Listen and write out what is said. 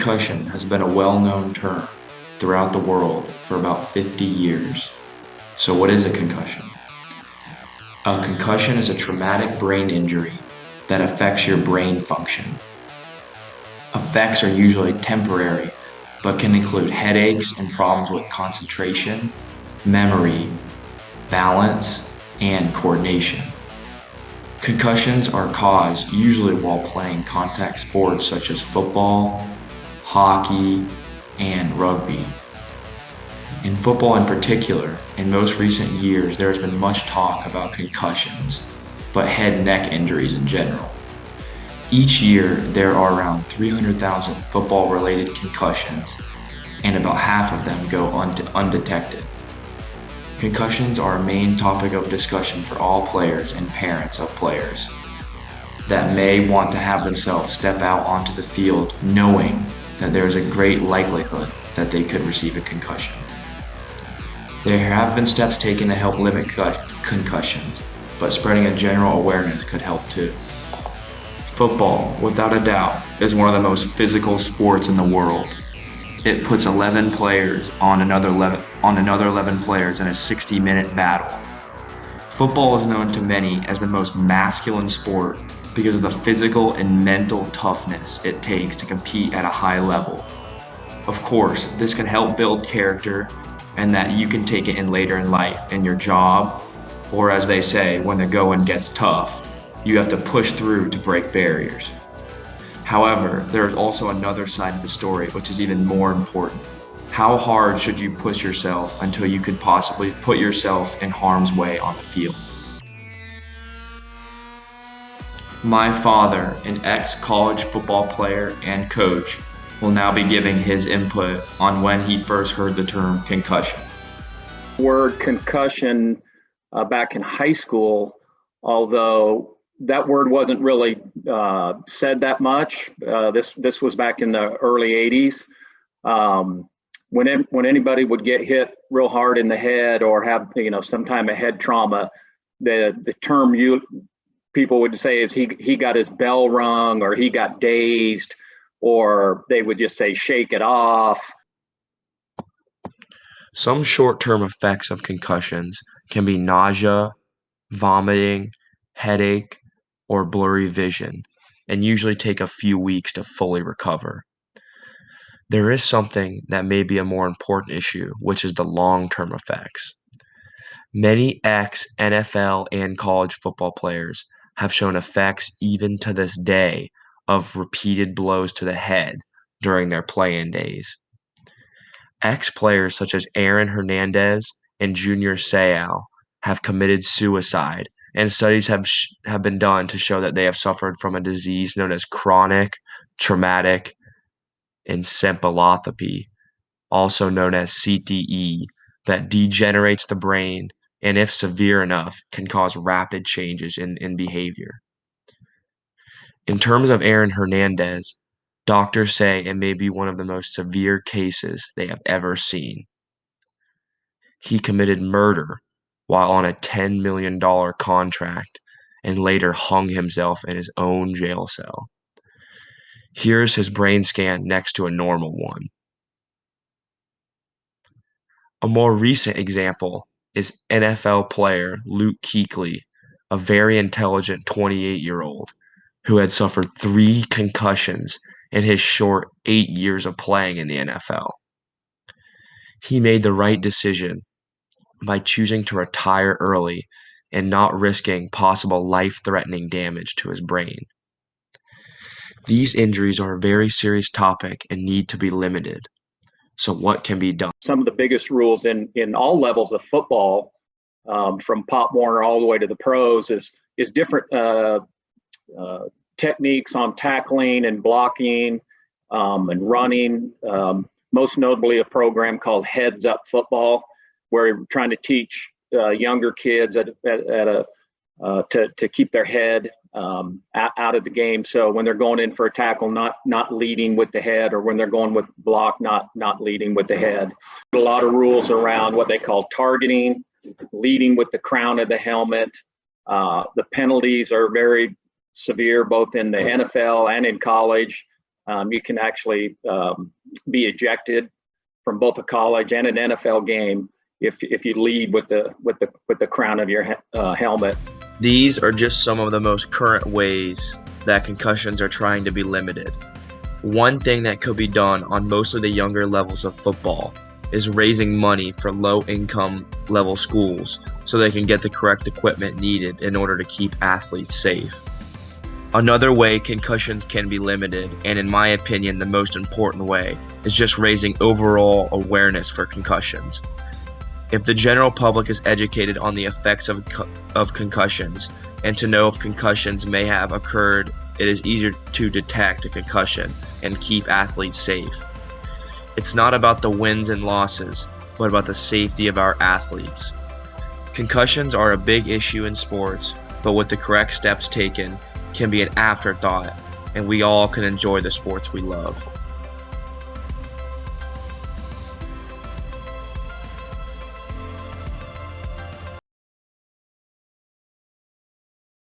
Concussion has been a well-known term throughout the world for about 50 years. So what is a concussion? A concussion is a traumatic brain injury that affects your brain function. Effects are usually temporary, but can include headaches and problems with concentration, memory, balance, and coordination. Concussions are caused usually while playing contact sports such as football, hockey, and rugby. In football in particular, in most recent years there has been much talk about concussions, but head and neck injuries in general. Each year there are around 300,000 football-related concussions, and about half of them go undetected. Concussions are a main topic of discussion for all players and parents of players that may want to have themselves step out onto the field knowing that there is a great likelihood that they could receive a concussion. There have been steps taken to help limit concussions, but spreading a general awareness could help too. Football, without a doubt, is one of the most physical sports in the world. It puts 11 players on another 11 players in a 60-minute battle. Football is known to many as the most masculine sport because of the physical and mental toughness it takes to compete at a high level. Of course, this can help build character and that you can take it in later in life in your job, or as they say, when the going gets tough, you have to push through to break barriers. However, there is also another side of the story which is even more important. How hard should you push yourself until you could possibly put yourself in harm's way on the field? My father, an ex-college football player and coach, will now be giving his input on when he first heard the term concussion. Word concussion back in high school, although that word wasn't really said that much. This was back in the early 80s. When anybody would get hit real hard in the head or have some kind of head trauma, the term people would say is he got his bell rung, or he got dazed, or they would just say shake it off. Some short-term effects of concussions can be nausea, vomiting, headache, or blurry vision, and usually take a few weeks to fully recover. There is something that may be a more important issue, which is the long-term effects. Many ex-NFL and college football players have shown effects even to this day of repeated blows to the head during their playing days. Ex-players such as Aaron Hernandez and Junior Seau have committed suicide, and studies have been done to show that they have suffered from a disease known as chronic traumatic encephalopathy, also known as CTE, that degenerates the brain and, if severe enough, can cause rapid changes in behavior. In terms of Aaron Hernandez, doctors say it may be one of the most severe cases they have ever seen. He committed murder while on a $10 million contract and later hung himself in his own jail cell. Here's his brain scan next to a normal one. A more recent example is NFL player Luke Kuechly, a very intelligent 28-year-old who had suffered 3 concussions in his short 8 years of playing in the NFL. He made the right decision by choosing to retire early and not risking possible life-threatening damage to his brain. These injuries are a very serious topic and need to be limited. So what can be done? Some of the biggest rules in all levels of football, from Pop Warner all the way to the pros, is different techniques on tackling and blocking and running. Most notably, a program called Heads Up Football, where we're trying to teach younger kids to keep their head out of the game. So when they're going in for a tackle, not leading with the head, or when they're going with block, not leading with the head. A lot of rules around what they call targeting, leading with the crown of the helmet. The penalties are very severe, both in the NFL and in college. you can actually be ejected from both a college and an NFL game if you lead with the crown of your helmet. These are just some of the most current ways that concussions are trying to be limited. One thing that could be done on most of the younger levels of football is raising money for low-income level schools so they can get the correct equipment needed in order to keep athletes safe. Another way concussions can be limited, and in my opinion the most important way, is just raising overall awareness for concussions. If the general public is educated on the effects of concussions and to know if concussions may have occurred, it is easier to detect a concussion and keep athletes safe. It's not about the wins and losses, but about the safety of our athletes. Concussions are a big issue in sports, but with the correct steps taken, can be an afterthought, and we all can enjoy the sports we love.